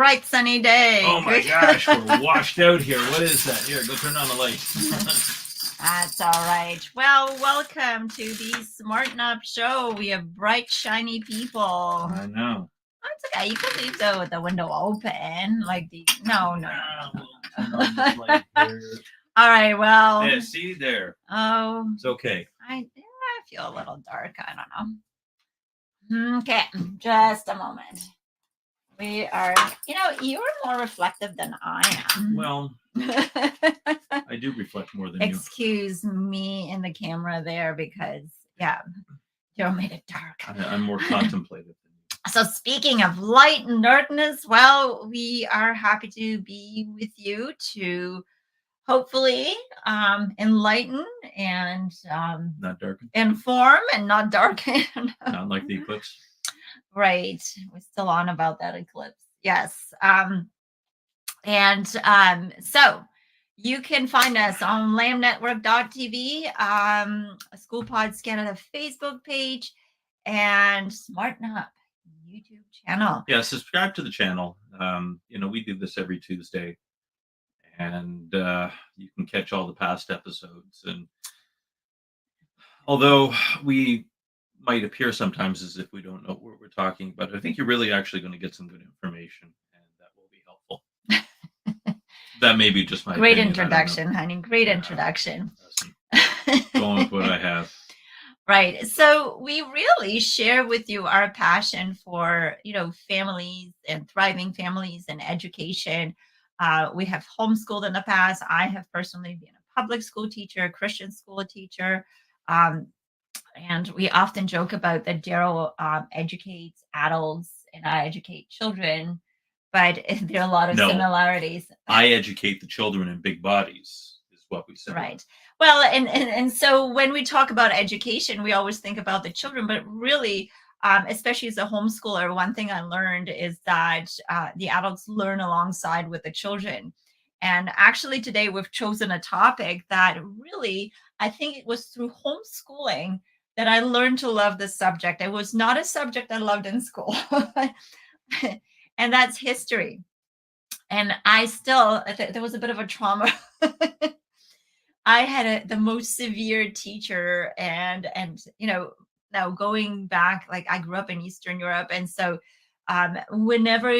bright sunny day. Oh my gosh, we're washed out here. What is that? Here, go turn on the light. That's all right. Well, welcome to the Smarten Up show. We have bright, shiny people. I know. That's okay. You can leave the window open. Like the no. We'll turn on this light here. All right. Well. Yeah, see there. Oh. It's okay. I feel a little dark. I don't know. Okay, just a moment. We are, you're more reflective than I am. Well, I do reflect more than you. Excuse me in the camera there because, you made it dark. I'm more contemplative than you. So speaking of light and darkness, well, we are happy to be with you to hopefully enlighten and not darken. Inform and not darken. Not like the eclipse. Right. We're still on about that eclipse. Yes. So you can find us on lamnetwork.tv, School Pods Canada Facebook page, and Smarten Up YouTube channel. Yeah, subscribe to the channel. We do this every Tuesday, and you can catch all the past episodes. And although we might appear sometimes as if we don't know what we're talking about, I think you're really actually going to get some good information, and that will be helpful. That may be just my great opinion, introduction, honey. Great introduction. Going with what I have. Right. So we really share with you our passion for, families and thriving families and education. We have homeschooled in the past. I have personally been a public school teacher, a Christian school teacher. And we often joke about that Daryl educates adults and I educate children, but there are a lot of similarities. I educate the children in big bodies, is what we say. Right. Well, and so when we talk about education, we always think about the children, but really, especially as a homeschooler, one thing I learned is that the adults learn alongside with the children. And actually today we've chosen a topic that really, I think it was through homeschooling that I learned to love this subject. It was not a subject I loved in school, and that's history. And there was a bit of a trauma. I had the most severe teacher, and now going back, like I grew up in Eastern Europe, and so whenever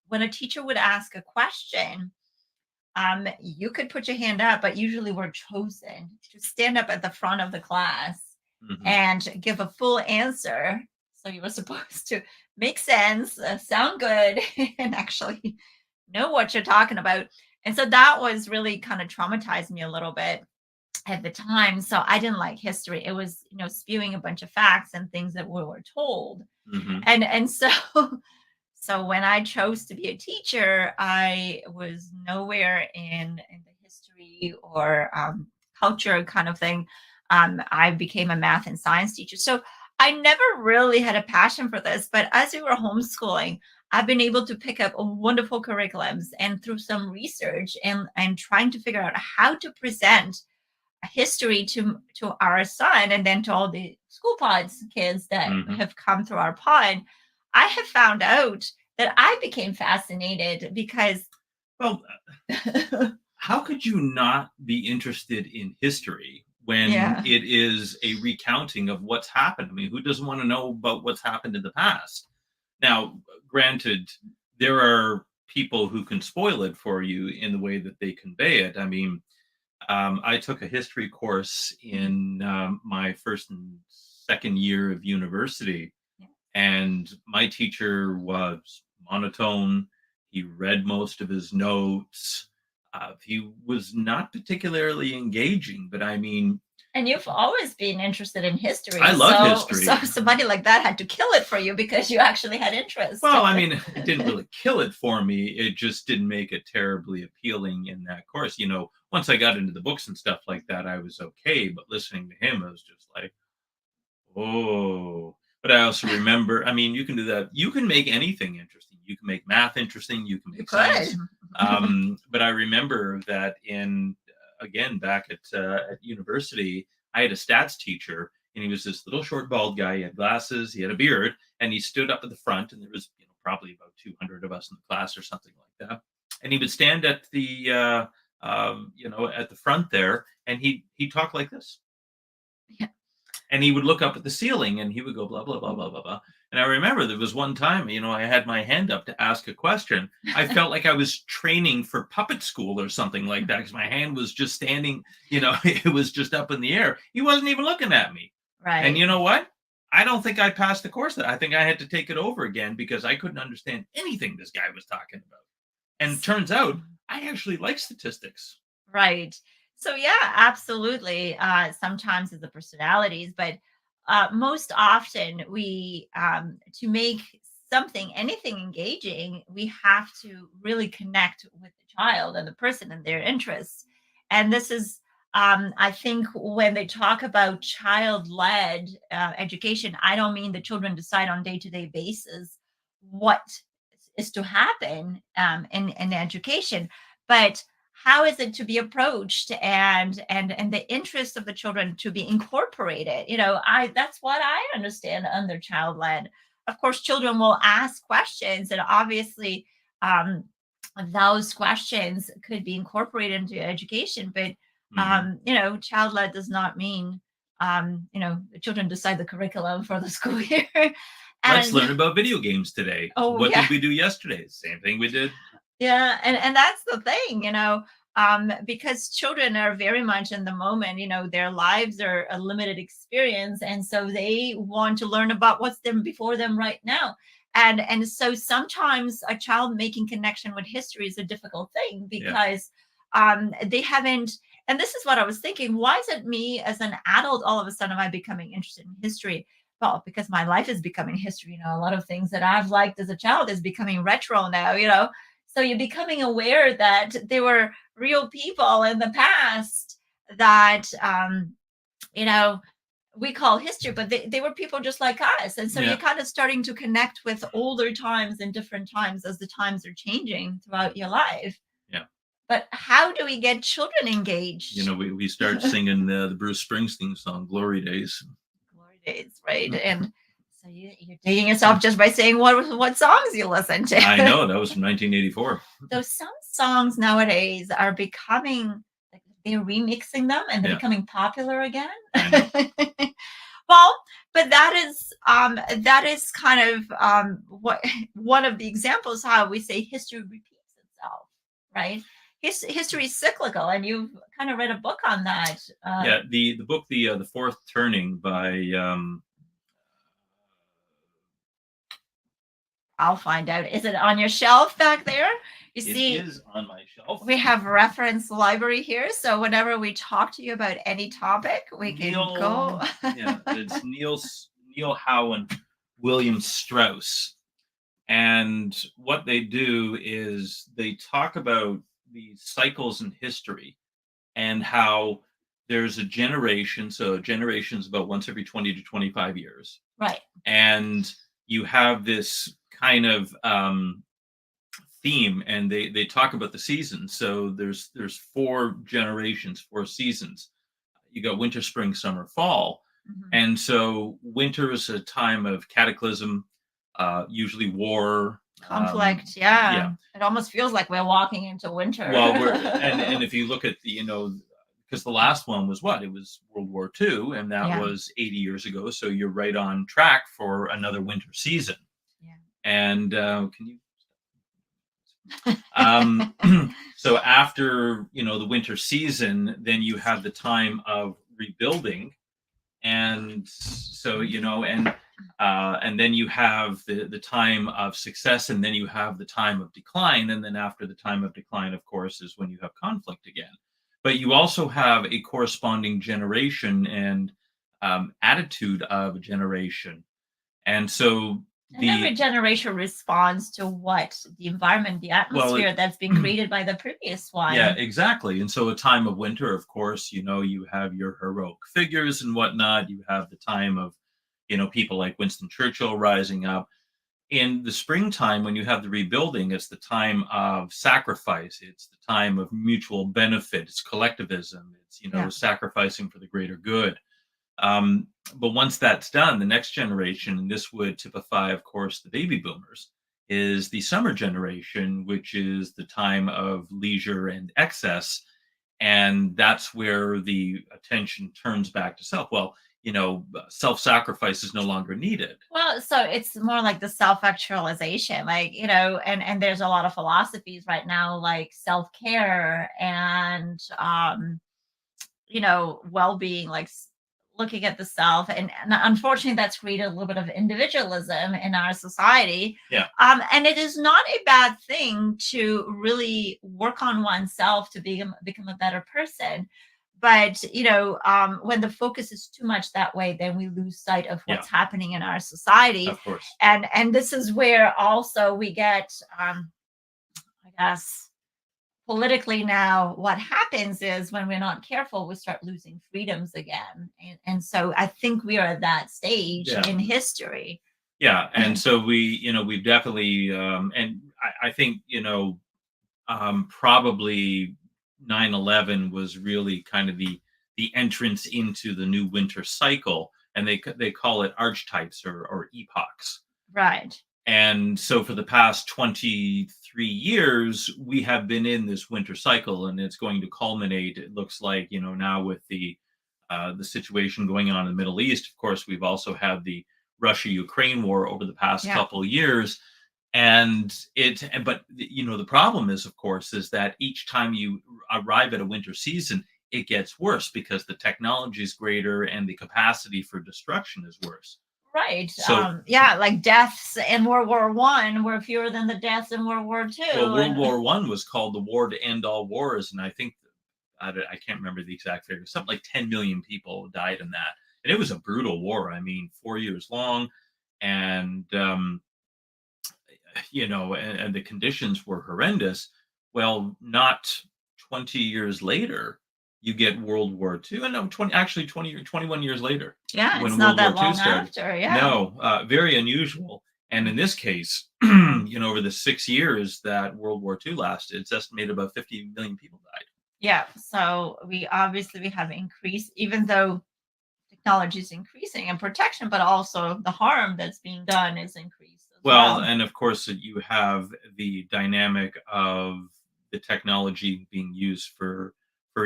when a teacher would ask a question, you could put your hand up, but usually we're chosen to stand up at the front of the class and give a full answer. So you were supposed to make sense, sound good, and actually know what you're talking about. And so that was really kind of traumatized me a little bit at the time. So I didn't like history. It was, spewing a bunch of facts and things that we were told. And so when I chose to be a teacher, I was nowhere in the history or culture kind of thing. I became a math and science teacher. So I never really had a passion for this. But as we were homeschooling, I've been able to pick up wonderful curriculums, and through some research and trying to figure out how to present history to our son, and then to all the School Pods kids that have come through our pod, I have found out that I became fascinated because... Well, how could you not be interested in history when it is a recounting of what's happened? I mean, who doesn't want to know about what's happened in the past? Now, granted, there are people who can spoil it for you in the way that they convey it. I mean, I took a history course in my first and second year of university, and my teacher was monotone. He read most of his notes. He was not particularly engaging, but I mean... And you've always been interested in history. I love history. So somebody like that had to kill it for you because you actually had interest. Well, I mean, it didn't really kill it for me. It just didn't make it terribly appealing in that course. Once I got into the books and stuff like that, I was okay. But listening to him, I was just like, oh. But I also remember, I mean, you can do that. You can make anything interesting. You can make math interesting. You can make science. But I remember that back at university, I had a stats teacher, and he was this little short bald guy. He had glasses, he had a beard, and he stood up at the front, and there was probably about 200 of us in the class or something like that. And he would stand at the at the front there, and he talked like this, Yeah. and he would look up at the ceiling, and he would go blah blah blah blah blah blah. And I remember there was one time, I had my hand up to ask a question. I felt like I was training for puppet school or something like that, because my hand was just standing, it was just up in the air. He wasn't even looking at me. And Right. you know what? I don't think I passed the course. I think I had to take it over again because I couldn't understand anything this guy was talking about. And turns out I actually like statistics. Right. So yeah, absolutely. Sometimes it's the personalities, but most often we to make anything engaging, we have to really connect with the child and the person and their interests. And this is, I think, when they talk about child-led education, I don't mean the children decide on day-to-day basis what is to happen in education, but how is it to be approached, and the interest of the children to be incorporated. I That's what I understand under child led. Of course, children will ask questions, and obviously um, those questions could be incorporated into education, but Mhm. child led does not mean the children decide the curriculum for the school year. Let's And learn about video games today. oh What yeah. did we do yesterday? Same thing we did. Yeah, and that's the thing, because children are very much in the moment. Their lives are a limited experience, and so they want to learn about what's them before them right now. And so sometimes a child making connection with history is a difficult thing, Yeah. because they haven't. And this is what I was thinking. Why is it me as an adult all of a sudden am I becoming interested in history? Well, because my life is becoming history. A lot of things that I've liked as a child is becoming retro now. So you're becoming aware that there were real people in the past that you know we call history, but they were people just like us. And so you're Yeah. kind of starting to connect with older times and different times as the times are changing throughout your life. Yeah. But how do we get children engaged? We start singing the Bruce Springsteen song "Glory Days." Glory days, right? And so you're dating yourself just by saying what songs you listen I to. know that was from 1984. So some songs nowadays are becoming, like, they're remixing them and they're Yeah, becoming popular again. I know. Well, but that is kind of what one of the examples how we say history repeats itself, right? History is cyclical, and you've kind of read a book on that. Yeah, the book, the Fourth Turning by I'll find out. Is it on your shelf back there? You it see, is on my shelf. we have reference library here, so whenever we talk to you about any topic, we can go. Yeah, it's Neil Howe and William Strauss. And what they do is they talk about these cycles in history and how there's a generation. So a generation is about once every 20 to 25 years. Right. And you have this kind of theme, and they talk about the seasons. So there's four generations, four seasons. You got winter, spring, summer, fall. Mhm. And so winter is a time of cataclysm, usually war. Conflict, yeah. Yeah. It almost feels like we're walking into winter. Well, and if you look at because the last one was what? It was World War II, and that Yeah. was 80 years ago. So you're right on track for another winter season. Yeah. And can you Um, so after the winter season, then you have the time of rebuilding, and so and then you have the time of success, and then you have the time of decline, and then after the time of decline, of course, is when you have conflict again. But you also have a corresponding generation and attitude of a generation, and so And every the generation responds to what the environment, the well, atmosphere that's been created by the previous yeah, one. exactly. And so a time of winter, of course, you have your heroic figures and whatnot. You have the time of, people like Winston Churchill rising up. In the springtime, when you have the rebuilding, it's the time of sacrifice. It's the time of mutual benefit. It's collectivism. It's, Yeah. sacrificing for the greater good. But once that's done, the next generation, and this would typify, of course, the baby boomers, is the summer generation, which is the time of leisure and excess. And that's where the attention turns back to self. Well, self sacrifice is no longer needed. Well, so it's more like the self-actualization, like, and there's a lot of philosophies right now, like self-care and well-being, like looking at the self, and unfortunately that's created a little bit of individualism in our society. Yeah. And it is not a bad thing to really work on oneself to become a better person, but when the focus is too much that way, then we lose sight of Yeah. what's happening in our society. Of course. And this is where also we get, I guess, politically, now what happens is when we're not careful, we start losing freedoms again, and so I think we are at that stage Yeah. in history. Yeah. And so we've definitely, and I think, probably 9/11 was really kind of the entrance into the new winter cycle, and they call it archetypes or epochs. Right. And so for the past 23 years, we have been in this winter cycle, and it's going to culminate, it looks like, now with the situation going on in the Middle East. Of course, we've also had the Russia-Ukraine war over the past Yeah. couple of years. But the problem is, of course, is that each time you arrive at a winter season, it gets worse because the technology is greater and the capacity for destruction is worse. Right. So, Yeah, like deaths in World War I were fewer than the deaths in World War II. well, World And War One was called the war to end all wars, and I think I can't remember the exact figure. Something like 10 million people died in that, and it was a brutal war. I mean, 4 years long, and and the conditions were horrendous. Well, not 20 years later, you get World War II. And no, 21 years later, yeah, it's when not World War that II long started. after. Yeah. No, very unusual. And in this case, over the 6 years that World War II lasted, it's estimated about 50 million people died. Yeah, so we have increased, even though technology is increasing and protection, but also the harm that's being done is increased as Well, well. and of course, you have the dynamic of the technology being used for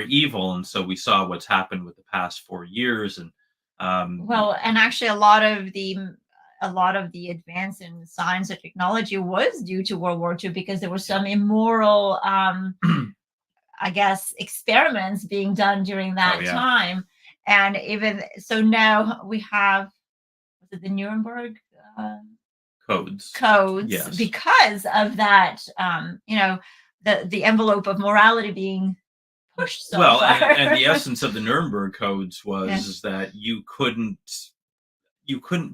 evil, and so we saw what's happened with the past 4 years, and Well, and actually a lot of the advance in science and technology was due to World War II, because there were some immoral, I guess, experiments being done during oh that yeah, time. And even so, now we have, was it the Nuremberg uh, codes, codes, yes. because of that, the envelope of morality being pushed so Well, far. and the essence of the Nuremberg codes Yeah. was is that you couldn't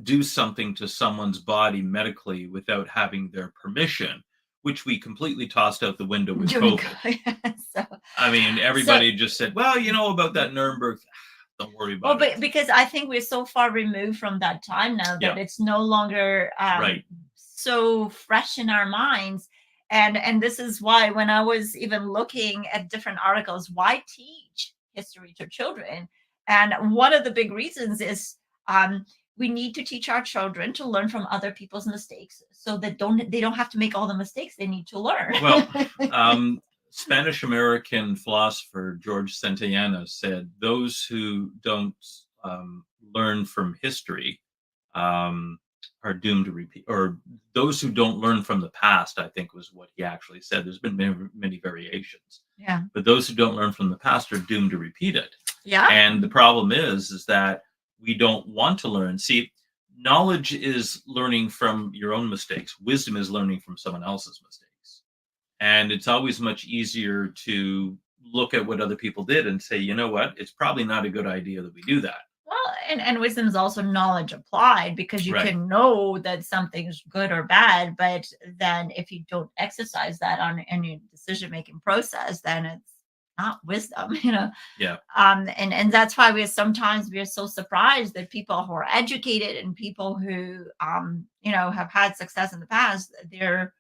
do something to someone's body medically without having their permission, which we completely tossed out the window with During COVID. COVID. I mean, So everybody just said, "Well, about that Nuremberg, don't worry well, about it." but because I think we're so far removed from that time now Yeah, that it's no longer right. so fresh in our minds. And this is why, when I was even looking at different articles, why teach history to children? And one of the big reasons is, um, we need to teach our children to learn from other people's mistakes, so that they don't have to make all the mistakes they need to learn. Well, um, Spanish American philosopher George Santayana said, "Those who don't learn from history um, are doomed to repeat, or those who don't learn from the past." I think was what he actually said. There's been many, many variations, Yeah. but those who don't learn from the past are doomed to repeat it. Yeah. And the problem is that we don't want to learn. See, knowledge is learning from your own mistakes. Wisdom is learning from someone else's mistakes. And it's always much easier to look at what other people did and say, you know what, it's probably not a good idea that we do that. Well, and wisdom is also knowledge applied, because you Right. can know that something's good or bad, but then if you don't exercise that on any decision making process, then it's not wisdom. Yeah. And that's why we're so surprised that people who are educated and people who have had success in the past, they're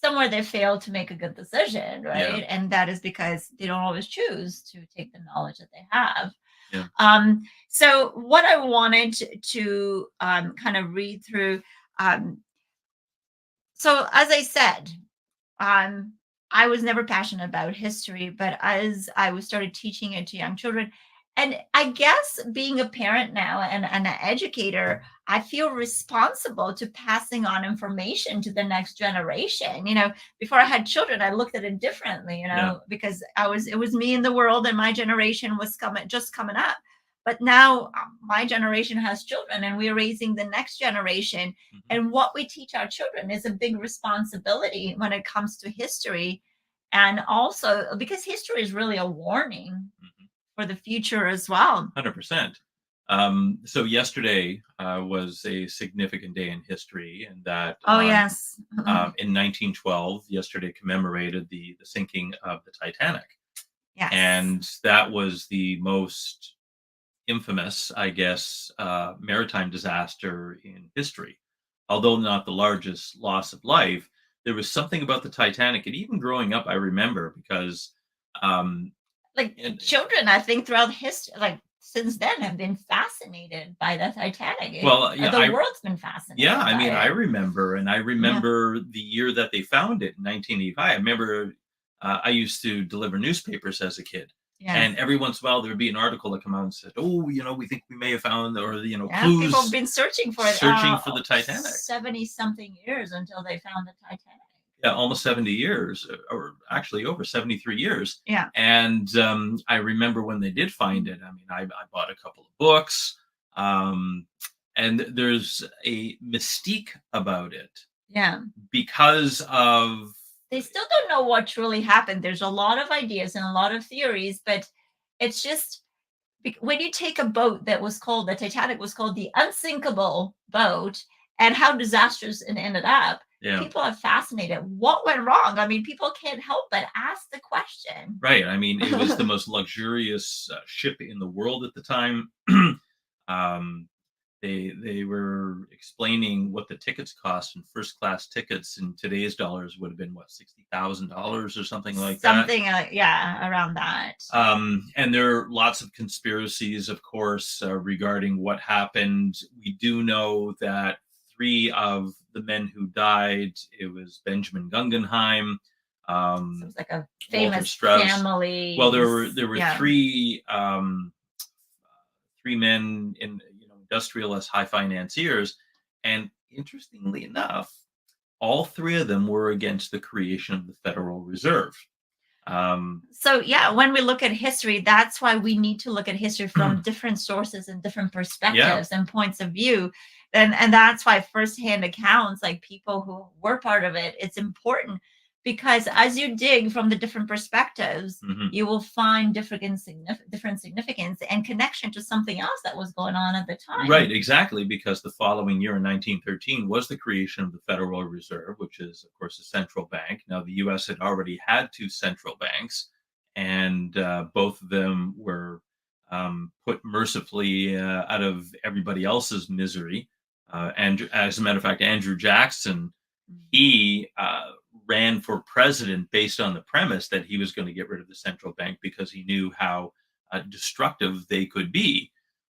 somewhere they fail to make a good decision, Yeah. right? And that is because they don't always choose to take the knowledge that they have. Yeah. So what I wanted to kind of read through, um, So as I said, um, I was never passionate about history, but as I was started teaching it to young children, and I guess being a parent now and an educator, I feel responsible to passing on information to the next generation. Before I had children, I looked at it differently, Yeah. because it was me in the world and my generation was coming up. But now my generation has children and we're raising the next generation, Mhm. and what we teach our children is a big responsibility when it comes to history. And also because history is really a warning Mhm. for the future as well. 100%. So yesterday was a significant day in history, and that Oh, yes. in 1912, yesterday commemorated the sinking of the Titanic, Yes. and that was the most infamous, I guess, maritime disaster in history. Although not the largest loss of life, there was something about the Titanic, and even growing up, I remember because, um, Like and children, I think throughout history, like since then, have been fascinated by the Titanic. well, yeah, The I world's been yeah, fascinated I by mean, I it. remember, and I Yeah. remember the year that they found it in 1985. I remember I used to deliver newspapers as a kid, Yes. and every once in a while there would be an article that come out and said, "Oh, we think we may have found, or Yeah, people have clues been searching for it searching for the Titanic." 70 something years until they found the Titanic. Yeah, almost 70 years, or actually over 73 years. Yeah. And I remember when they did find it. I mean, I bought a couple of books, um, and there's a mystique about it Yeah. because of They still don't know what truly happened. There's a lot of ideas and a lot of theories, but it's just when you take a boat that was called the Titanic was called the unsinkable boat, and how disastrous it ended up, yeah, people are fascinated. What went wrong? I mean, people can't help but ask the question. right. I mean, it was the most luxurious ship in the world at the time. um, they were explaining what the tickets cost, and first class tickets in today's dollars would have been what, $60,000 or something like that. Something, yeah, around that. And there are lots of conspiracies, of course, regarding what happened. We do know that three of the men who died, it was Benjamin Guggenheim, So um, it's like a Walter famous Strauss. Well, there were families. there were Yeah. three men in, industrialists, high financiers, and interestingly enough, all three of them were against the creation of the Federal Reserve. Um, So yeah, when we look at history, that's why we need to look at history from different sources and different yeah, perspectives and points of view. And that's why firsthand accounts, like people who were part of it, it's important, because as you dig from the different perspectives, mhm. you will find different significance and connection to something else that was going on at the Right, time. exactly, because the following year in 1913 was the creation of the Federal Reserve, which is, of course, a central bank. Now, the US had already had two central banks, and both of them were put mercifully out of everybody else's misery. And as a matter of fact, Andrew Jackson, he ran for president based on the premise that he was going to get rid of the central bank because he knew how destructive they could be.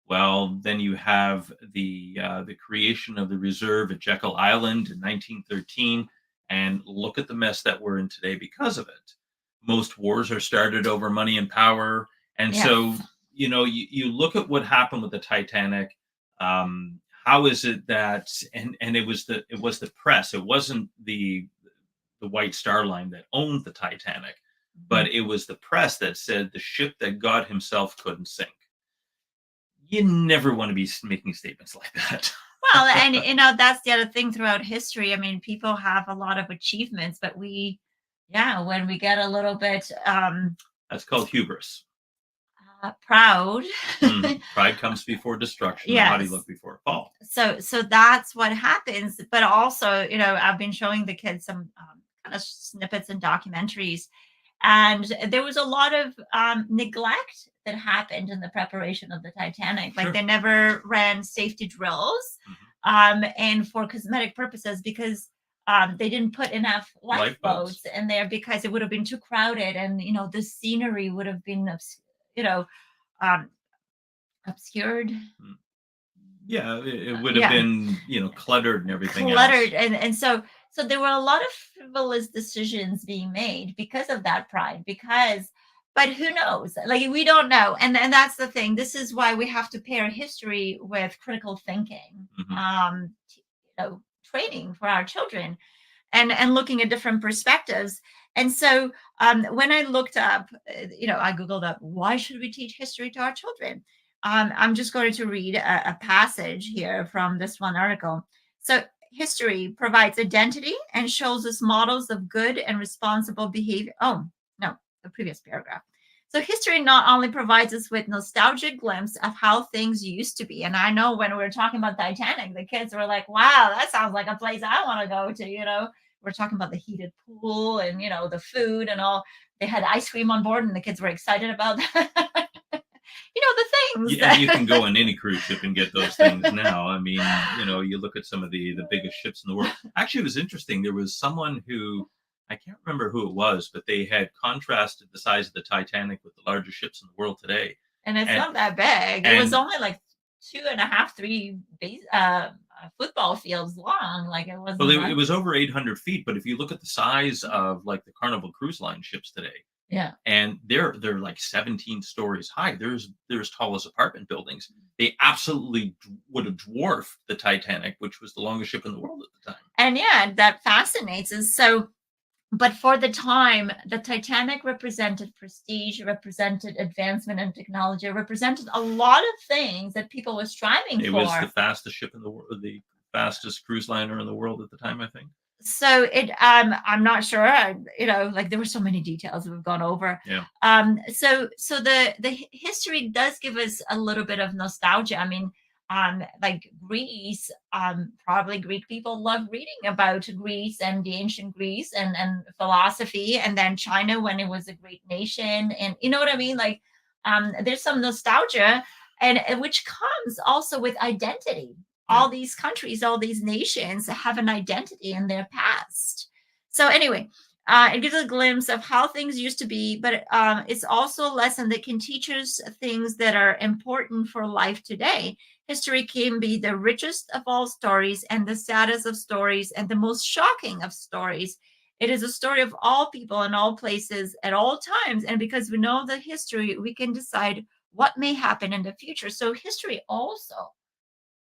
Well, then you have the creation of the reserve at Jekyll Island in 1913, and look at the mess that we're in today because of it. Most wars are started over money and power, and Yes. so you look at what happened with the Titanic. How is it that, and it was the press. It wasn't the White Star Line that owned the Titanic, Mhm. but it was the press that said the ship that God Himself couldn't sink. You never want to be making statements like that. Well, and that's the other thing throughout history. I mean, people have a lot of achievements, but yeah, when we get a little bit That's called hubris. proud. Pride comes before destruction, a haughty Yes. look before a fall. So that's what happens. But also, I've been showing the kids some kind of snippets and documentaries, and there was a lot of neglect that happened in the preparation of the Titanic. Like Sure. they never ran safety drills, Mhm. and for cosmetic purposes, because they didn't put enough Lifeboats. lifeboats in there because it would have been too crowded, and the scenery would have been you know um, obscured. Mm. Yeah, it would have Yeah, been, cluttered and everything else. cluttered, and so So there were a lot of frivolous decisions being made because of that pride, because but who knows? Like we don't know. And that's the thing. This is why we have to pair history with critical thinking. Mhm. Training for our children and looking at different perspectives. And so when I looked up, I Googled up, why should we teach history to our children? I'm just going to read a passage here from this one article. So, history provides identity and shows us models of good and responsible behavior. Oh, no, the previous paragraph. So, history not only provides us with nostalgic glimpse of how things used to be. And I know when we were talking about Titanic, the kids were like, wow, that sounds like a place I want to go to. We're talking about the heated pool and the food and all. They had ice cream on board and the kids were excited about that. The things And you can that go on any cruise ship and get those things now. I mean, you look at some of the biggest ships in the world. Actually, it was interesting. There was someone who, I can't remember who it was, but they had contrasted the size of the Titanic with the largest ships in the world today. and it's And not that big. It was and only like 2.5, 3 football fields long. Like it well, wasn't it that. was over 800 feet. But if you look at the size of like the Carnival Cruise Line ships today, Yeah. and they're like 17 stories high. They're as tall as apartment buildings. They absolutely would have dwarfed the Titanic, which was the longest ship in the world at the time. And yeah, that fascinates us. So, but for the time, the Titanic represented prestige, represented advancement in technology, represented a lot of things that people were striving It for. was the fastest ship in the world, the fastest cruise liner in the world at the time, I think. So I'm not sure. Like there were so many details we've gone over. Yeah. So the history does give us a little bit of nostalgia. I mean, like Greece, probably Greek people love reading about Greece and the ancient Greece and philosophy, and then China when it was a great nation, and you know what I mean. Like, there's some nostalgia, and which comes also with identity. Yeah. All these countries, all these nations have an identity in their past. So anyway, it gives a glimpse of how things used to be, but it's also a lesson that can teach us things that are important for life today. History can be the richest of all stories and the saddest of stories and the most shocking of stories. It is a story of all people in all places at all times. And because we know the history, we can decide what may happen in the future. So history also,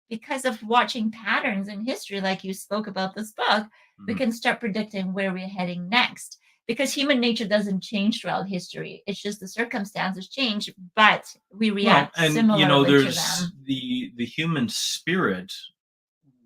because of watching patterns in history, like you spoke about this book, we Mhm. can start predicting where we're heading next. Because human nature doesn't change throughout history. It's just the circumstances change, but we Well, react and similarly to there's them. the human spirit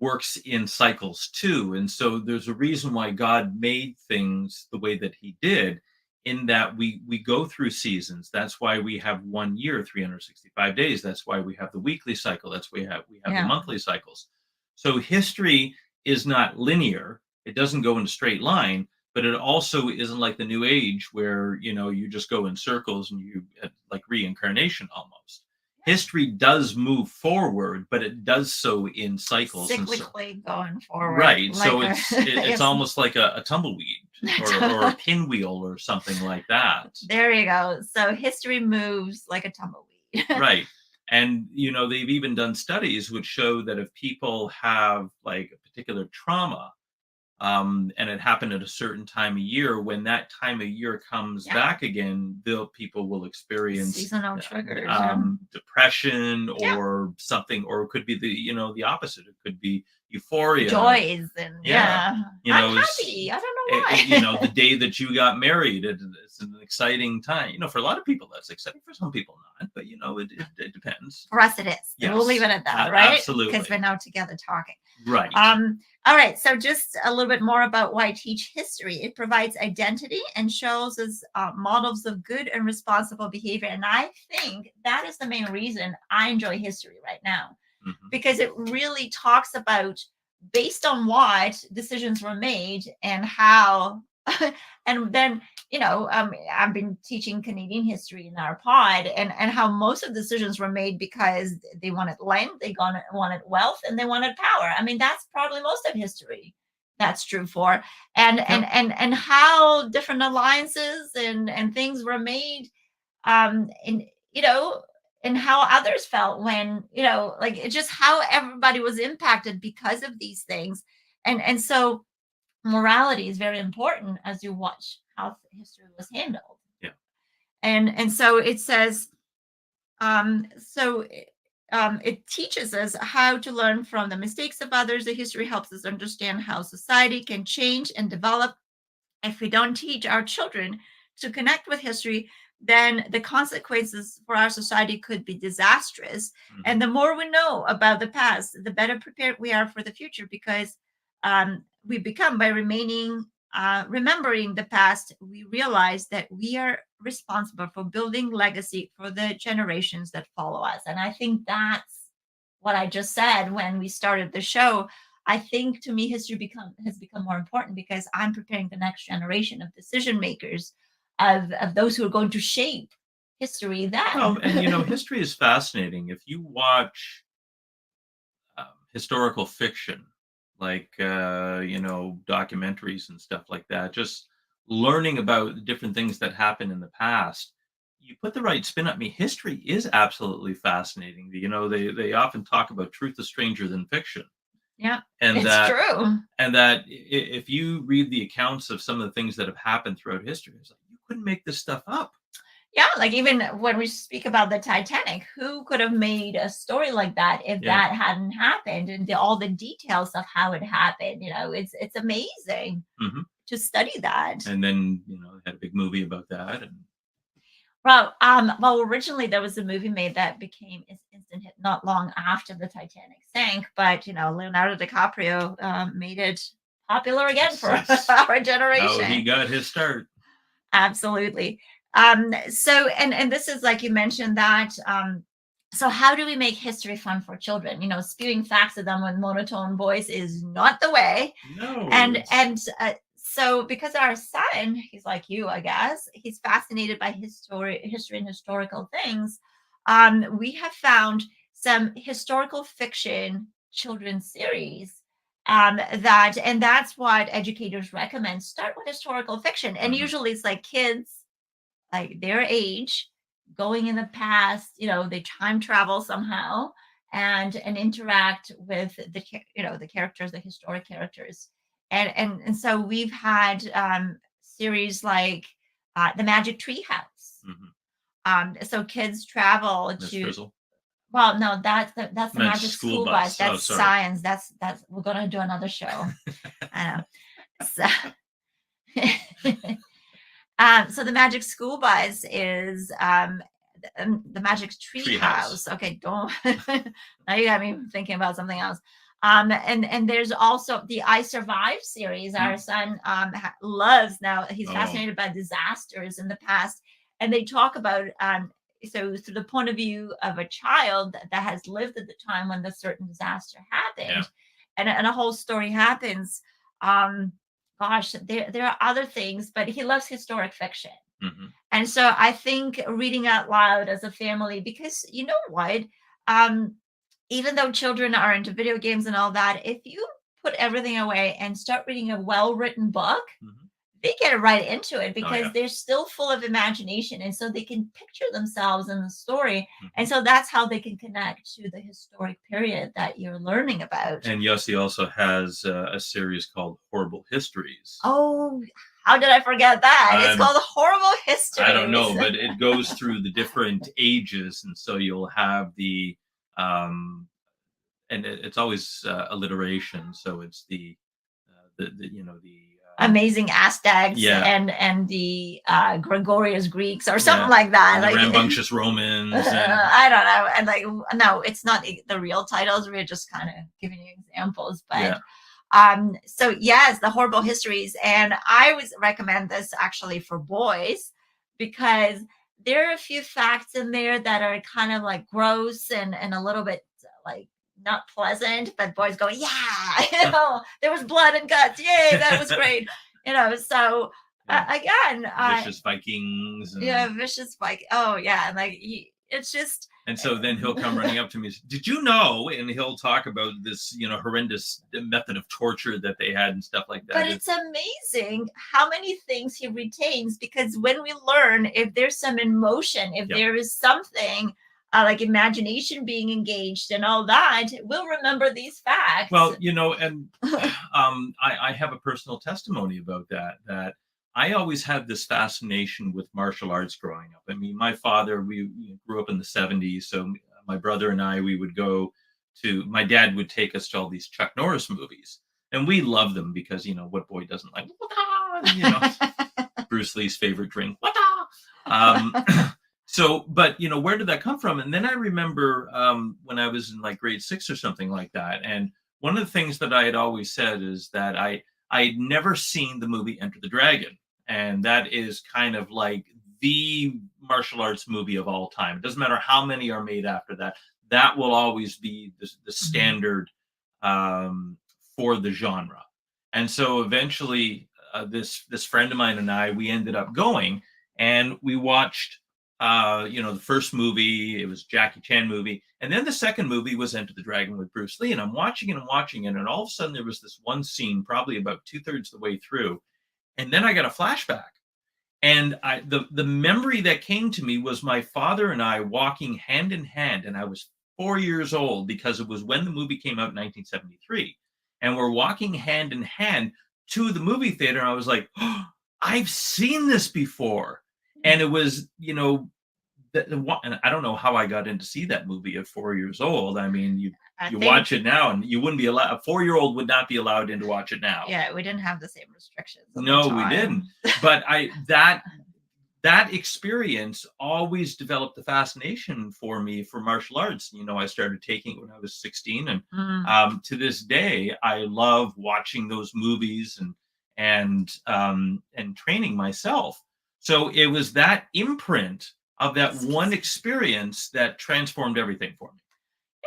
works in cycles too. And so there's a reason why God made things the way that he did, in that we go through seasons. That's why we have 1 year, 365 days. That's why we have the weekly cycle. That's why we have the Yeah. monthly cycles. So history is not linear. It doesn't go in a straight line, but it also isn't like the new age where, you just go in circles and you like reincarnation almost. History does move forward, but it does so in cycles. And so, Cyclically going forward, right. like So a it's yes. almost like a tumbleweed or a pinwheel or something like that. There you go. So history moves like a tumbleweed. Right. And they've even done studies which show that if people have like a particular trauma, and it happened at a certain time of year, when that time of year comes Yeah. back again, people will experience Seasonal triggers. Yeah. depression Yeah. or something, or it could be the opposite. It could be euphoria. Joys and Yeah. yeah. you I'm know s- happy. I don't know the why. day that you got married, it's an exciting time. For a lot of people that's exciting, for some people not, but it depends. For us, it is. And we'll leave Yes, it at that, right? Because absolutely. we're now together talking. Right. All right. So just a little bit more about why I teach history. It provides identity and shows us models of good and responsible behavior. And I think that is the main reason I enjoy history right now, Mhm. because it really talks about based on what decisions were made and how and then I've been teaching Canadian history in our pod, and how most of the decisions were made because they wanted land, wanted wealth, and they wanted power. I mean, that's probably most of history that's true for. and and Yep. and and how different alliances and things were made, and you know and how others felt when, like it's just how everybody was impacted because of these things. And so morality is very important as you watch how history was handled. Yeah. And so it says, so it teaches us how to learn from the mistakes of others. The history helps us understand how society can change and develop. If we don't teach our children to connect with history, then the consequences for our society could be disastrous. Mhm. And the more we know about the past, the better prepared we are for the future, because we become, by remembering the past, we realize that we are responsible for building legacy for the generations that follow us. And I think that's what I just said when we started the show. I think, to me, history has become more important because I'm preparing the next generation of decision makers, of those who are going to shape history Well, then. and history is fascinating. If you watch historical fiction, like documentaries and stuff like that, just learning about the different things that happened in the past. You put the right spin on me. History is absolutely fascinating. They often talk about truth is stranger than fiction, Yeah, and it's that true. if you read the accounts of some of the things that have happened throughout history, it's like you couldn't make this stuff up. Yeah, like even when we speak about the Titanic, who could have made a story like that if Yeah. that hadn't happened, and all the details of how it happened? It's amazing Hmm. to study that. And then they had a big movie about that, and Well, originally there was a movie made that became instant hit not long after the Titanic sank, but Leonardo DiCaprio made it popular again it's, for it's our how he generation. got his start. Absolutely. So and this is, like you mentioned, that so how do we make history fun for children? Spewing facts at them with monotone voice is not the way. No, And so because our son, he's like you, I guess, he's fascinated by history and historical things. We have found some historical fiction children's series, and that's what educators recommend. Start with historical fiction, and mhm, usually it's like kids like their age going in the past. They time travel somehow and interact with the characters, the historic characters. And so we've had series like the Magic Tree House. mhm. So kids travel Miss to, Frizzle. well, no, that's the Meant Magic school School Bus. bus. Oh, That's sorry. science. That's we're gonna do another show. I know. So, so the Magic School Bus is the Magic Tree Treehouse. House. Okay, don't now you got me thinking about something else. And there's also the I Survive series. Our Mm. son loves. Now he's Oh, fascinated by disasters in the past, and they talk about so through the point of view of a child that has lived at the time when the certain disaster yeah. happened, and a whole story happens. Um, Gosh, there are other things, but he loves historic fiction. Mhm. And so I think reading out loud as a family, because you know what? Um, Even though children are into video games and all that, if you put everything away and start reading a well-written book, Mhm. they get right into it Oh, because yeah. they're still full of imagination. And so they can picture themselves in the story. And Mhm. so that's how they can connect to the historic period that you're learning about. And Yossi also has a series called Horrible Histories. Oh, how did I forget that? It's Um, called Horrible I don't Histories. know, but it goes through the different ages, and so you'll have um, and it's always alliteration. So it's the Amazing Aztecs yeah, and the Gregorius Greeks or something yeah, like that. and the Like rambunctious Romans, and I don't know. And like no, it's not the real titles. We're just kind of giving you examples. But yeah. so yes, the Horrible Histories. And I would recommend this actually for boys because there are a few facts in there that are kind of like gross and a little bit like not pleasant, but boys go, yeah, there was blood and guts. Yay, that was great. So Yeah. again, Vicious Vikings, yeah, and vicious spike. Oh yeah, and like it's just so then he'll come running up to me and say, did you know? And he'll talk about this, horrendous method of torture that they had and stuff like but that. it's amazing how many things he retains, because when we learn, if there's some emotion, if Yeah. there is something like imagination being engaged and all that, will remember these facts. Well, and I have a personal testimony about that. That I always had this fascination with martial arts growing up. I mean, my father, we grew up in the '70s, so my brother and I, we would go to. My dad would take us to all these Chuck Norris movies, and we loved them because what boy doesn't like, Bruce Lee's favorite drink. Um, so, but where did that come from? And then I remember when I was in like grade 6 or something like that. And one of the things that I had always said is that I'd never seen the movie Enter the Dragon, and that is kind of like the martial arts movie of all time. It doesn't matter how many are made after that. That will always be the standard for the genre. And so eventually, this friend of mine and I, we ended up going, and we watched the first movie. It was Jackie Chan movie, and then the second movie was Enter the Dragon with Bruce Lee. And I'm watching it and watching it, and all of a sudden there was this one scene, probably about 2/3 the way through, and then I got a flashback, and the memory that came to me was my father and I walking hand in hand, and I was 4 years old because it was when the movie came out in 1973, and we're walking hand in hand to the movie theater, and I was like, oh, I've seen this before. And it was, and I don't know how I got in to see that movie at 4 years old. I mean, you watch it now, and you wouldn't be allowed. A 4-year-old would not be allowed in to watch it now. Yeah, we didn't have the same restrictions. No, we didn't. But that experience always developed a fascination for me for martial arts. I started taking it when I was 16, and to this day, I love watching those movies and training myself. So it was that imprint of that one experience that transformed everything for me.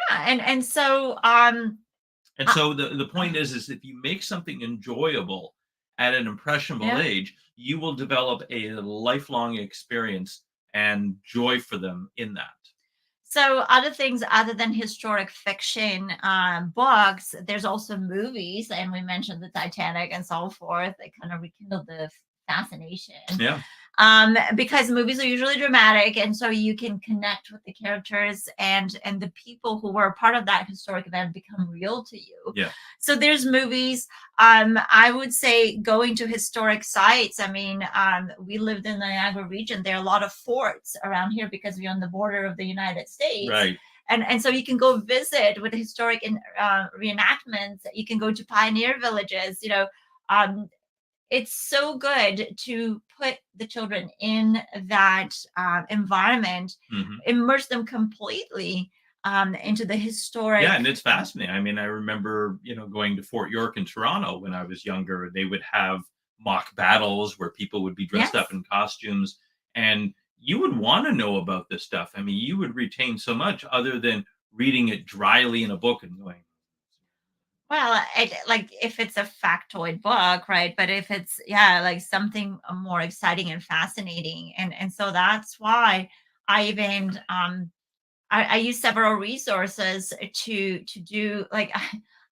Yeah, and so the point is if you make something enjoyable at an impressionable age, you will develop a lifelong experience and joy for them in that. So other things other than historic fiction books, there's also movies, and we mentioned the Titanic and so forth. They kind of rekindled the fascination. Yeah. Because movies are usually dramatic, and so you can connect with the characters, and the people who were a part of that historic event become real to you. Yeah. So there's movies. I would say going to historic sites. I mean, we lived in the Niagara region. There are a lot of forts around here because we're on the border of the United States. Right. And so you can go visit with historic reenactments. You can go to pioneer villages. It's so good to put the children in that environment, immerse them completely into the historic. Yeah, and it's fascinating. I mean, I remember, going to Fort York in Toronto when I was younger. They would have mock battles where people would be dressed up in costumes, and you would want to know about this stuff. I mean, you would retain so much other than reading it dryly in a book and going, well, like if it's a factoid book, right? But if it's like something more exciting and fascinating, and so that's why I even I use several resources to do like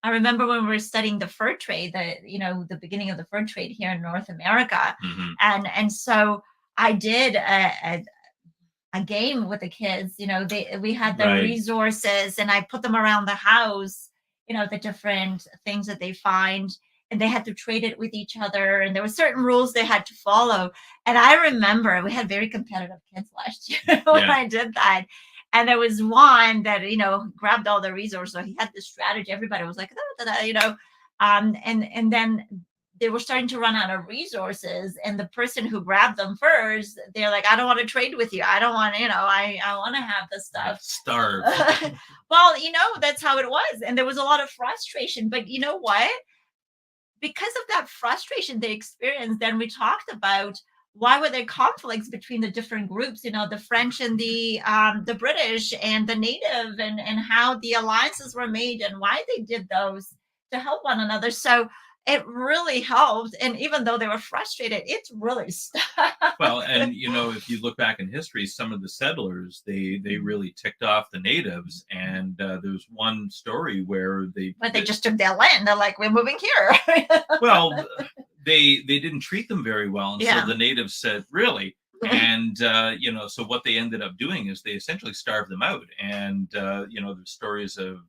I remember when we were studying the fur trade, the beginning of the fur trade here in North America, and so I did a game with the kids. We had the resources, and I put them around the house. The different things that they find, and they had to trade it with each other, and there were certain rules they had to follow. And I remember we had very competitive kids last year when I did that. And there was one that grabbed all the resources, so he had this strategy. Everybody was like, and then they were starting to run out of resources, and the person who grabbed them first, they're like, I don't want to trade with you. I don't want, I want to have the stuff. Starve. Well, that's how it was. And there was a lot of frustration, but you know what? Because of that frustration they experienced, then we talked about why were there conflicts between the different groups, the French and the British and the Native, and how the alliances were made and why they did those to help one another. So it really helped. And even though they were frustrated, it's really stuck. Well, and if you look back in history, some of the settlers, they really ticked off the natives. And there's one story where they just took their land. They're like, we're moving here. Well, they didn't treat them very well. And so the natives said, really, And so what they ended up doing is they essentially starved them out. And there's stories of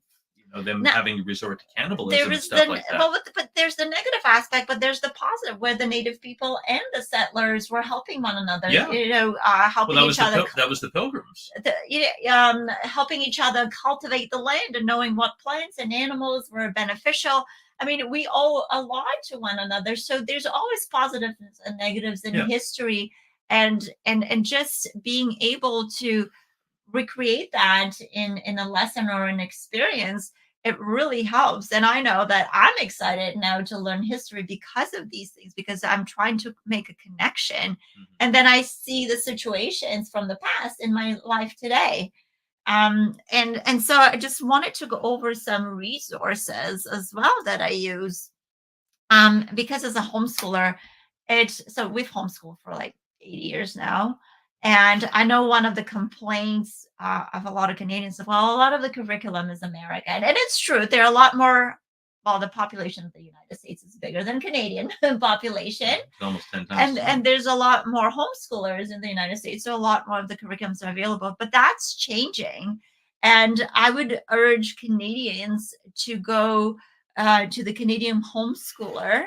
them Now, having to resort to there cannibalism and is stuff like that. but there's the negative aspect, but there's the positive where the native people and the settlers were helping one another, Yeah. Well, helping each other. that was the pilgrims. Helping each other cultivate the land and knowing what plants and animals were beneficial. I mean, we owe a lot to one another. So there's always positives and negatives in history, and just being able to recreate that in a lesson or an experience, it really helps. And I know that I'm excited now to learn history because of these things, because I'm trying to make a connection. And then I see the situations from the past in my life today. And so I just wanted to go over some resources as well that I use, because as a homeschooler, so we've homeschooled for like 80 years now. And I know one of the complaints of a lot of Canadians, well, a lot of the curriculum is American. And it's true. There are a lot more, well, the population of the United States is bigger than Canadian population. It's almost 10 times. And there's a lot more homeschoolers in the United States. So a lot more of the curriculums are available, but that's changing. And I would urge Canadians to go to the Canadian homeschooler,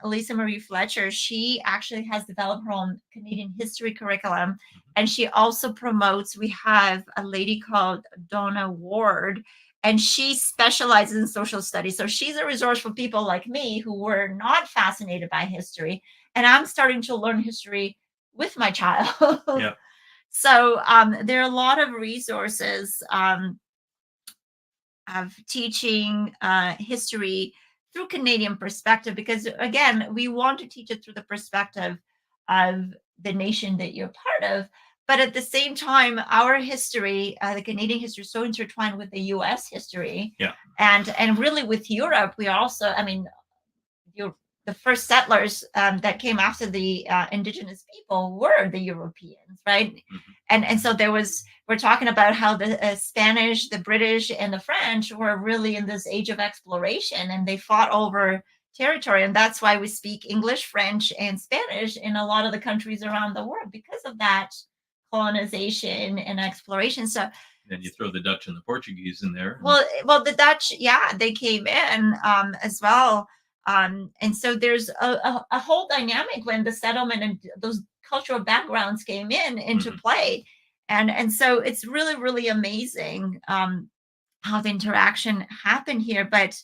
Lisa Marie Fletcher. She actually has developed her own Canadian history curriculum. And she also promotes, we have a lady called Donna Ward, and she specializes in social studies. So she's a resource for people like me who were not fascinated by history. And I'm starting to learn history with my child. Yeah. So there are a lot of resources of teaching history through Canadian perspective, because again, we want to teach it through the perspective of the nation that you're part of. But at the same time, our history, the Canadian history, is so intertwined with the U.S. history, and really with Europe. We also, I mean, the first settlers that came after the indigenous people were the Europeans, right? And so we're talking about how the Spanish, the British, and the French were really in this age of exploration, and they fought over territory. And that's why we speak English, French, and Spanish in a lot of the countries around the world, because of that colonization and exploration. So then you throw the Dutch and the Portuguese in there. Well, the Dutch, they came in as well. And so there's a whole dynamic when the settlement and those cultural backgrounds came into play. And so it's really, really amazing how the interaction happened here. But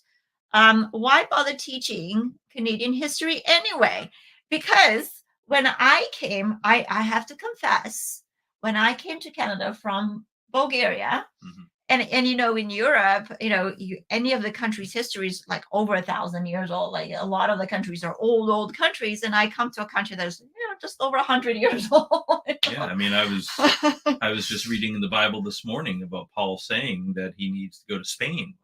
why bother teaching Canadian history anyway? Because when I came, I have to confess, when I came to Canada from Bulgaria, and in Europe, any of the country's history is like over 1,000 years old. Like a lot of the countries are old countries, and I come to a country that's just over 100 years old. Yeah, I mean, I was just reading in the Bible this morning about Paul saying that he needs to go to Spain,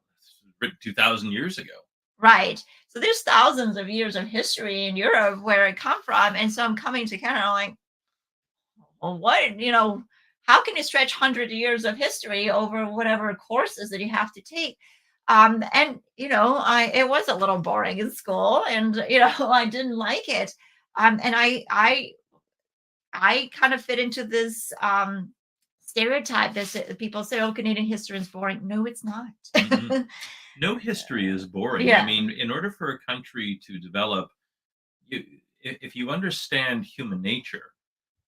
written 2,000 years ago. Right. So there's thousands of years of history in Europe where it come from, and so I'm coming to Canada, I'm like, well, what how can you stretch 100 years of history over whatever courses that you have to take? And it was a little boring in school, and I didn't like it. And I kind of fit into this stereotype that people say, oh, Canadian history is boring. No, it's not. No history is boring. I mean, in order for a country to develop, if you understand human nature,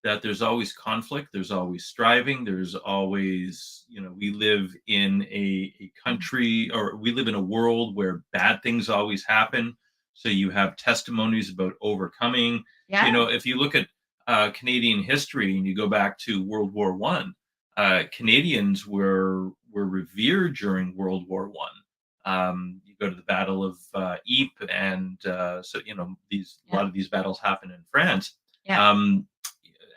that there's always conflict, there's always striving, there's always, we live in a country, or we live in a world where bad things always happen. So you have testimonies about overcoming. If you look at Canadian history and you go back to World War One, Canadians were revered during World War One. You go to the Battle of Ypres, and so a lot of these battles happen in France.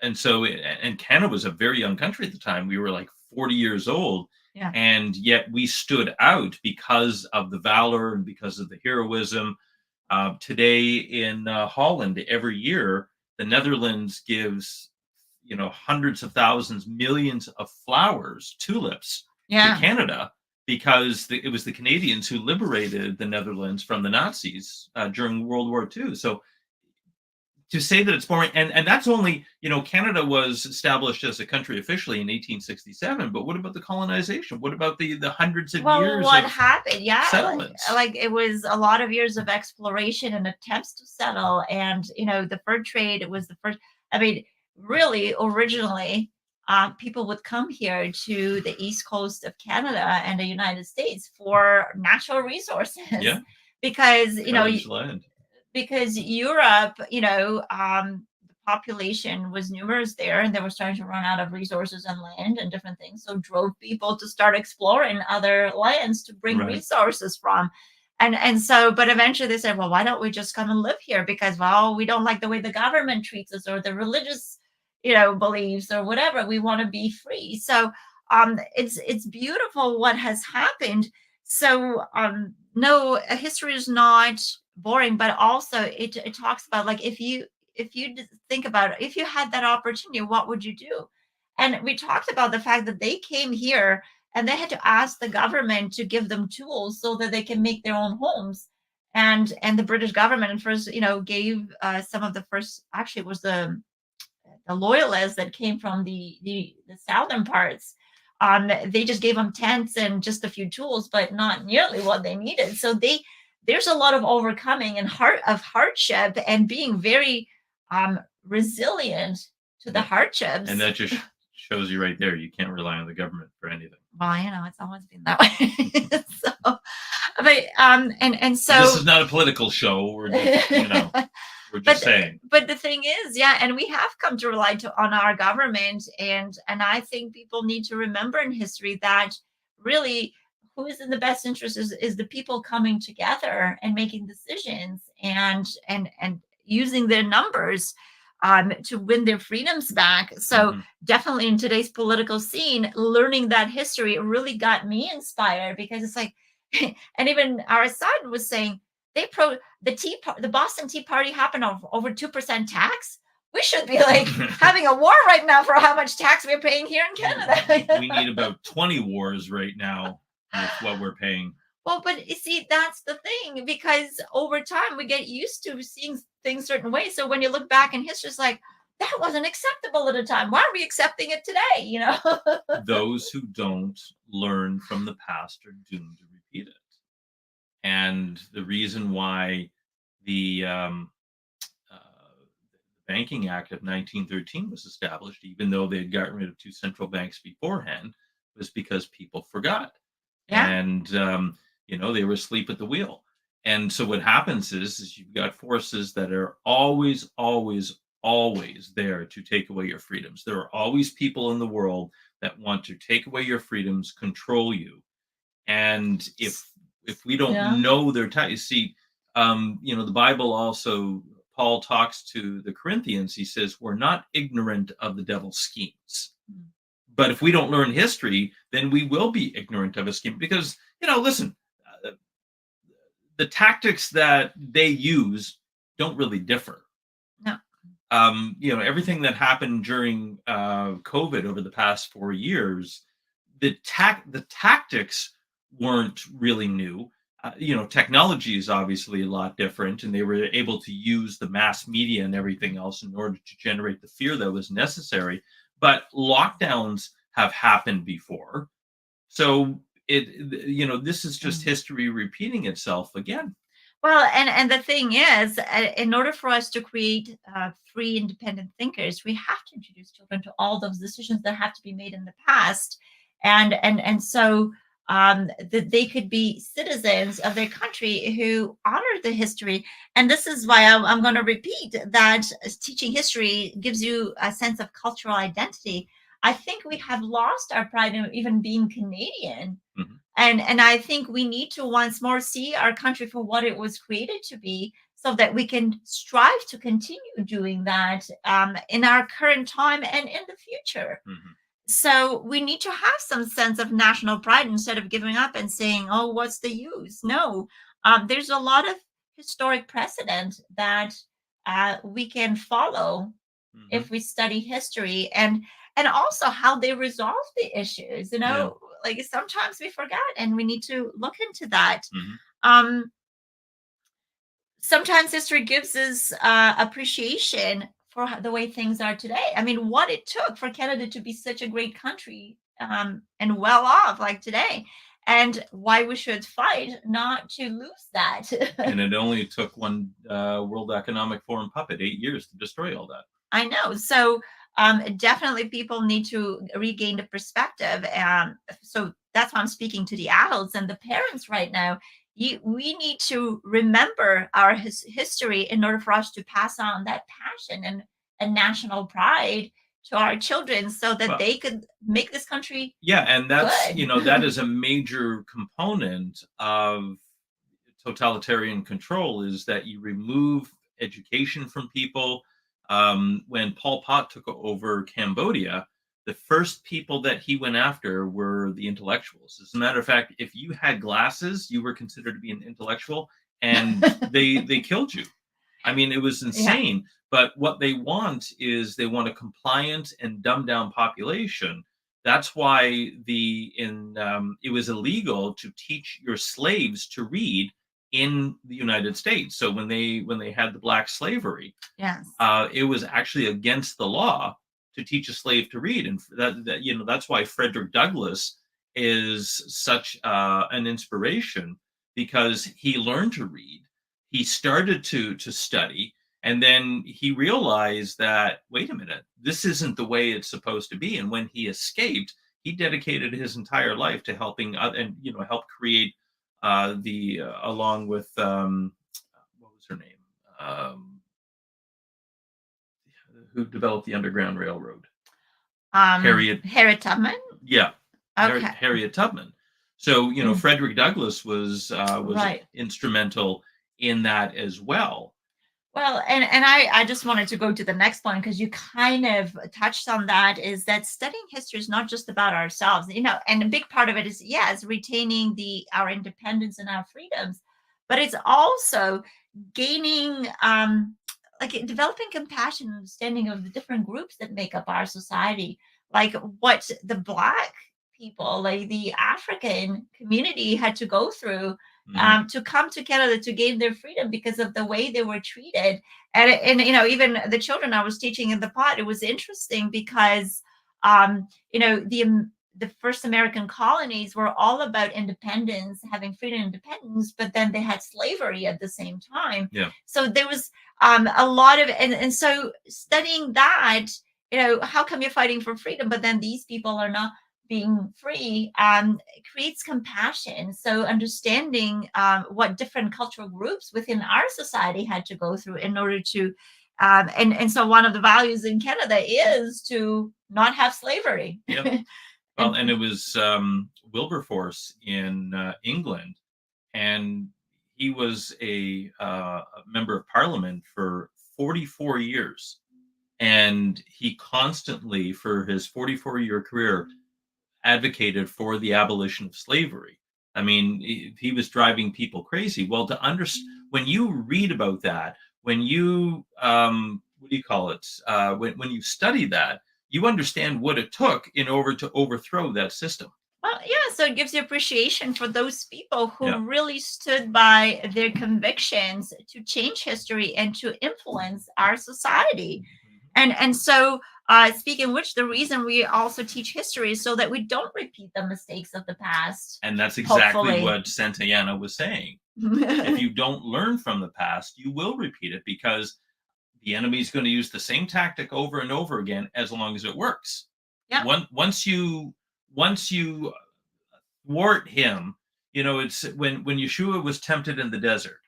And so, and Canada was a very young country at the time. We were like 40 years old. And yet we stood out because of the valor and because of the heroism. Today in Holland, every year, the Netherlands gives, hundreds of thousands, millions of flowers, tulips, to Canada, because it was the Canadians who liberated the Netherlands from the Nazis during World War II. So to say that it's boring, and that's only, Canada was established as a country officially in 1867, but what about the colonization? What about the hundreds of Well, years what of happened? Yeah, settlements? like it was a lot of years of exploration and attempts to settle, and the fur trade was the first. I mean, really, originally, people would come here to the east coast of Canada and the United States for natural resources, Yeah, because tillage land. Europe, the population was numerous there, and they were starting to run out of resources and land and different things. So drove people to start exploring other lands to bring Right. resources from. And so, but eventually they said, well, why don't we just come and live here? Because, well, we don't like the way the government treats us or the religious, beliefs or whatever. We want to be free. So it's beautiful what has happened. So no, history is not boring, but also it talks about, like, if you think about it, if you had that opportunity, what would you do? And we talked about the fact that they came here and they had to ask the government to give them tools so that they can make their own homes. And the British government first, gave some of the first, actually it was the loyalists that came from the southern parts. They just gave them tents and just a few tools, but not nearly what they needed. So there's a lot of overcoming and hardship and being very resilient to the Yeah, and hardships. that just shows you right there, you can't rely on the government for anything. Well, it's always been that way. So, but and And this so is not a political show. We're just, we're just but saying. but the thing is, yeah, and we have come to rely on our government, and I think people need to remember in history that really who is in the best interest is the people coming together and making decisions and using their numbers to win their freedoms back. So Mhm. definitely in today's political scene, learning that history really got me inspired, because it's like, and even our son was saying, the Boston Tea Party happened over 2% tax. We should be like having a war right now for how much tax we're paying here in Canada. We need about 20 wars right now with what we're paying. Well, but you see, that's the thing, because over time we get used to seeing things certain ways. So when you look back in history, it's like, that wasn't acceptable at the time. Why are we accepting it today? Those who don't learn from the past are doomed to repeat it. And the reason why the Banking Act of 1913 was established, even though they had gotten rid of two central banks beforehand, was because people forgot. Yeah. And, they were asleep at the wheel. And so what happens is you've got forces that are always, always, always there to take away your freedoms. There are always people in the world that want to take away your freedoms, control you. And if we Yeah. don't know their time, you see, the Bible also, Paul talks to the Corinthians. He says, "We're not ignorant of the devil's schemes." Mm. But if we don't learn history, then we will be ignorant of a scheme. Because, listen, uh, the tactics that they use don't really differ. No. Everything that happened during COVID over the past 4 years, the tactics weren't really new. Technology is obviously a lot different, and they were able to use the mass media and everything else in order to generate the fear that was necessary. But lockdowns have happened before, so this is just Mm. history repeating itself again. Well, and the thing is, in order for us to create free, independent thinkers, we have to introduce children to all those decisions that have to be made in the past, and so that they could be citizens of their country who honor the history. And this is why I'm going to repeat that teaching history gives you a sense of cultural identity. I think we have lost our pride in even being Canadian, Mhm. and I think we need to once more see our country for what it was created to be, so that we can strive to continue doing that in our current time and in the future. Mhm. So we need to have some sense of national pride instead of giving up and saying, oh, what's the use? No, there's a lot of historic precedent that we can follow Mhm. if we study history, and also how they resolve the issues. Yeah. Like sometimes we forget, and we need to look into that. Mhm. um sometimes history gives us appreciation for the way things are today. I mean, what it took for Canada to be such a great country, and well off like today, and why we should fight not to lose that. And it only took one World Economic Forum puppet 8 years to destroy all that. I know. So definitely people need to regain the perspective. So that's why I'm speaking to the adults and the parents right now. We need to remember our history in order for us to pass on that passion and national pride to our children so that Well, they could make this country yeah, and that's, that good. is a major component of totalitarian control, is that you remove education from people. When Pol Pot took over Cambodia, the first people that he went after were the intellectuals. As a matter of fact, if you had glasses, you were considered to be an intellectual, and they killed you. I mean, it was Yeah. insane. But what they want is they want a compliant and dumbed down population. That's why it was illegal to teach your slaves to read in the United States. So when they had the black slavery, Yes. it was actually against the law to teach a slave to read, and that's why Frederick Douglass is such an inspiration, because he learned to read, he started to study, and then he realized that, wait a minute, this isn't the way it's supposed to be. And when he escaped, he dedicated his entire life to helping and help create the along with what was her name, um, who developed the Underground Railroad? Harriet, Harriet Tubman. yeah, Okay. Harriet Tubman. So Mm, Frederick Douglass was right. instrumental in that as well. Well, and I just wanted to go to the next point because you kind of touched on that, is that studying history is not just about ourselves, and a big part of it is, yes, retaining the our independence and our freedoms, but it's also gaining like developing compassion and understanding of the different groups that make up our society, like what the black people, like the African community had to go through Mhm. to come to Canada to gain their freedom because of the way they were treated. And even the children I was teaching in the pod, it was interesting because the first American colonies were all about independence, having freedom and independence, but then they had slavery at the same time. Yeah. So there was a lot of, and so studying that, how come you're fighting for freedom, but then these people are not being free, creates compassion. So understanding what different cultural groups within our society had to go through in order to, and so one of the values in Canada is to not have slavery. Yep. Well, And and it was Wilberforce in England, and he was a member of Parliament for 44 years, and he constantly, for his 44-year career, advocated for the abolition of slavery. I mean, he was driving people crazy. Well, when you read about that, when you what do you call it? When you study that, you understand what it took in order to overthrow that system. well, yeah, so it gives you appreciation for those people Yeah. who really stood by their convictions to change history and to influence our society. And so, speaking of which, the reason we also teach history is so that we don't repeat the mistakes of the past. And that's exactly Hopefully. what Santayana was saying. If you don't learn from the past, you will repeat it, because the enemy is going to use the same tactic over and over again as long as it works. Yeah. Once you thwart him, it's when Yeshua was tempted in the desert,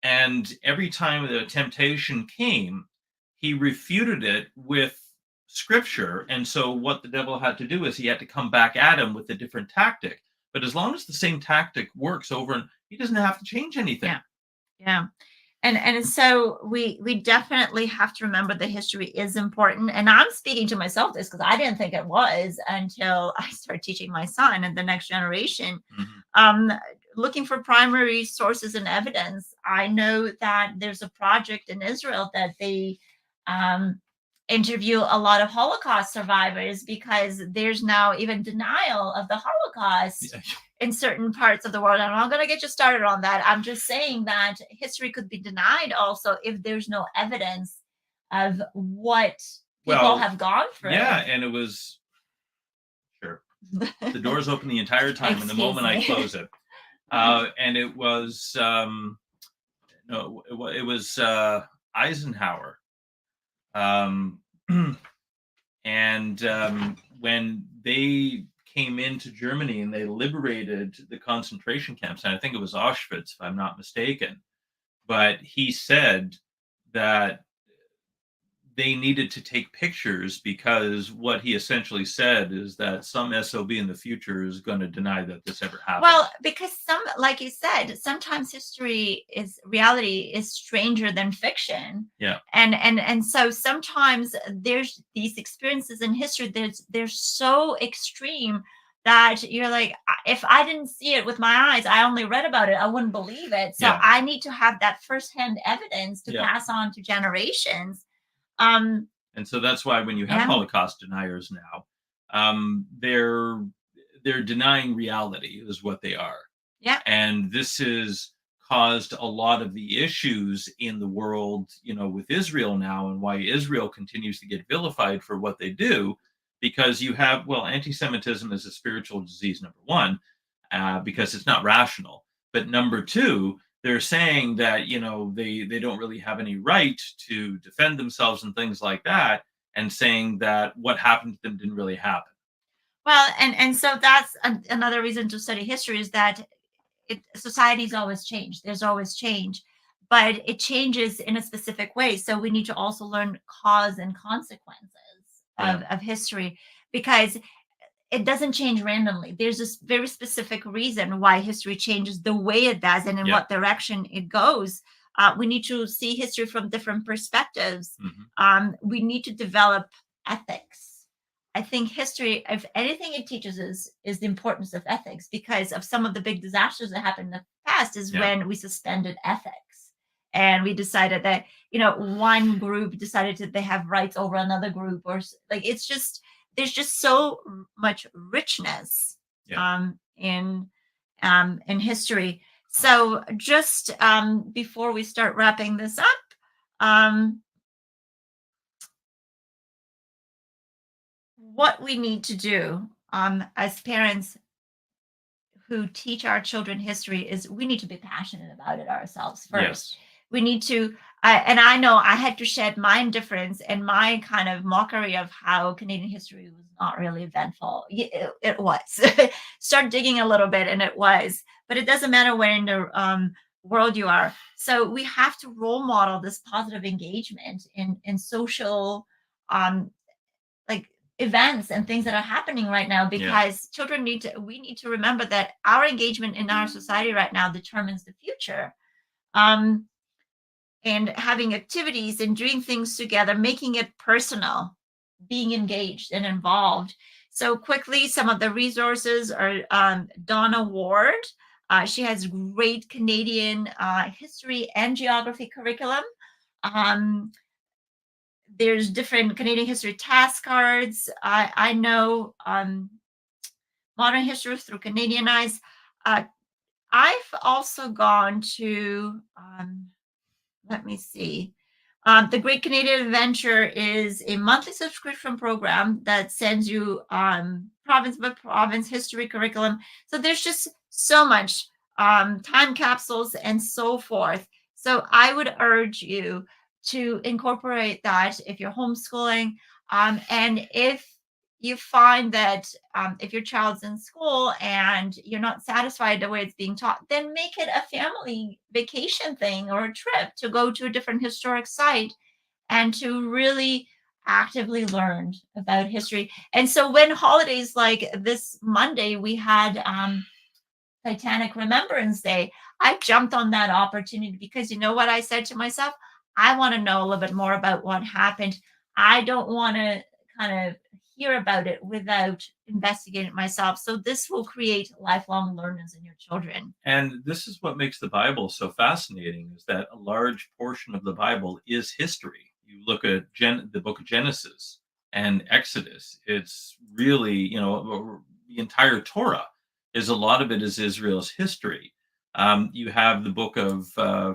and every time the temptation came, he refuted it with scripture. And so what the devil had to do is he had to come back at him with a different tactic. But as long as the same tactic works over, and he doesn't have to change anything. Yeah. Yeah. And so we definitely have to remember that history is important. And I'm speaking to myself this because I didn't think it was until I started teaching my son and the next generation. Mhm. um, Looking for primary sources and evidence. I know that there's a project in Israel that they um, interview a lot of Holocaust survivors, because there's now even denial of the Holocaust in certain parts of the world. I'm not going to get you started on that. I'm just saying that history could be denied also if there's no evidence of what people have gone through. Yeah, and it was sure the door's open the entire time, and the moment I close it, and it was no, it was Eisenhower, um, and when they came into Germany and they liberated the concentration camps, and I think it was Auschwitz, if I'm not mistaken. But he said that they needed to take pictures because what he essentially said is that some SOB in the future is going to deny that this ever happened. Well, because like you said, sometimes reality is stranger than fiction. Yeah. And so sometimes there's these experiences in history they're so extreme that you're like, if I didn't see it with my eyes, I only read about it, I wouldn't believe it. So I need to have that firsthand evidence to pass on to generations. And so that's why when you have Holocaust deniers now, they're denying reality is what they are. Yeah. And this has caused a lot of the issues in the world, with Israel now, and why Israel continues to get vilified for what they do, because you have, anti-Semitism is a spiritual disease, number one, because it's not rational. But number two, they're saying that they don't really have any right to defend themselves and things like that, and saying that what happened to them didn't really happen. Well, and so that's another reason to study history, is that societies always change. There's always change, but it changes in a specific way. So we need to also learn cause and consequences of history, because it doesn't change randomly. There's this very specific reason why history changes the way it does and in what direction it goes. We need to see history from different perspectives. Mm-hmm. We need to develop ethics. I think history, if anything it teaches us, is the importance of ethics, because of some of the big disasters that happened in the past is when we suspended ethics. And we decided that, one group decided that they have rights over another group, or like, there's just so much richness in history. So just before we start wrapping this up, what we need to do as parents who teach our children history is we need to be passionate about it ourselves first. Yes. We need to, and I know I had to shed my indifference and my kind of mockery of how Canadian history was not really eventful. It was. Start digging a little bit, and it was. But it doesn't matter where in the world you are. So we have to role model this positive engagement in social, like, events and things that are happening right now, because we need to remember that our engagement in our society right now determines the future. And having activities and doing things together, making it personal, being engaged and involved. So quickly, some of the resources are Donna Ward. She has great Canadian history and geography curriculum. There's different Canadian history task cards. I know modern history through Canadian eyes. I've also gone to, let me see. The Great Canadian Adventure is a monthly subscription program that sends you province by province history curriculum. So there's just so much, time capsules and so forth. So I would urge you to incorporate that if you're homeschooling. And if you find that if your child's in school and you're not satisfied the way it's being taught, then make it a family vacation thing or a trip to go to a different historic site and to really actively learn about history. And so when holidays like this Monday, we had Titanic Remembrance Day, I jumped on that opportunity because you know what I said to myself? I want to know a little bit more about what happened. I don't want to kind of hear about it without investigating it myself. So this will create lifelong learners in your children. And this is what makes the Bible so fascinating, is that a large portion of the Bible is history. you look at the book of Genesis and Exodus, it's really, the entire Torah is, a lot of it is Israel's history. You have the book of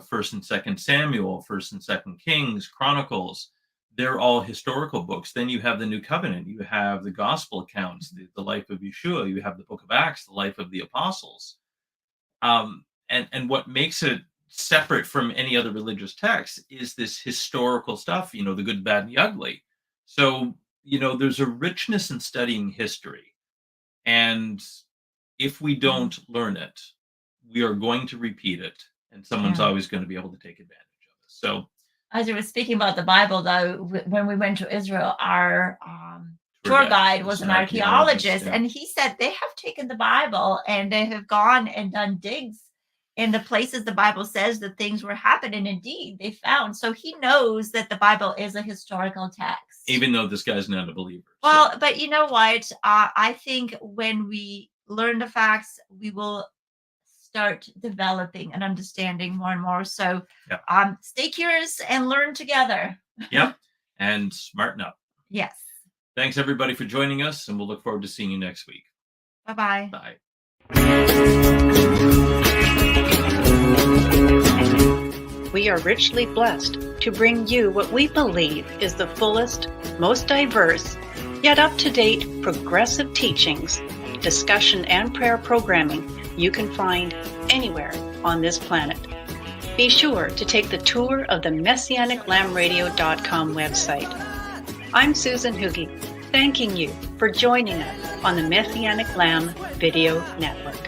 First and Second Samuel, First and Second Kings, Chronicles. They're all historical books. Then you have the New Covenant. You have the Gospel accounts, the life of Yeshua. You have the book of Acts, the life of the apostles. And what makes it separate from any other religious text is this historical stuff, the good, bad, and the ugly. So, there's a richness in studying history. And if we don't learn it, we are going to repeat it, and someone's always going to be able to take advantage of it. So, as you were speaking about the Bible, though, when we went to Israel, our tour guide was an archaeologist, and he said they have taken the Bible and they have gone and done digs in the places the Bible says that things were happening. Indeed, they found. So he knows that the Bible is a historical text. Even though this guy's not a believer. Well, but you know what? I think when we learn the facts, we will start developing and understanding more and more. So stay curious and learn together. Yep. And smarten up. Yes. Thanks, everybody, for joining us, and we'll look forward to seeing you next week. Bye-bye. Bye. We are richly blessed to bring you what we believe is the fullest, most diverse, yet up-to-date progressive teachings, discussion, and prayer programming you can find anywhere on this planet. Be sure to take the tour of the MessianicLambRadio.com website. I'm Susan Hoogie, thanking you for joining us on the Messianic Lamb Video Network.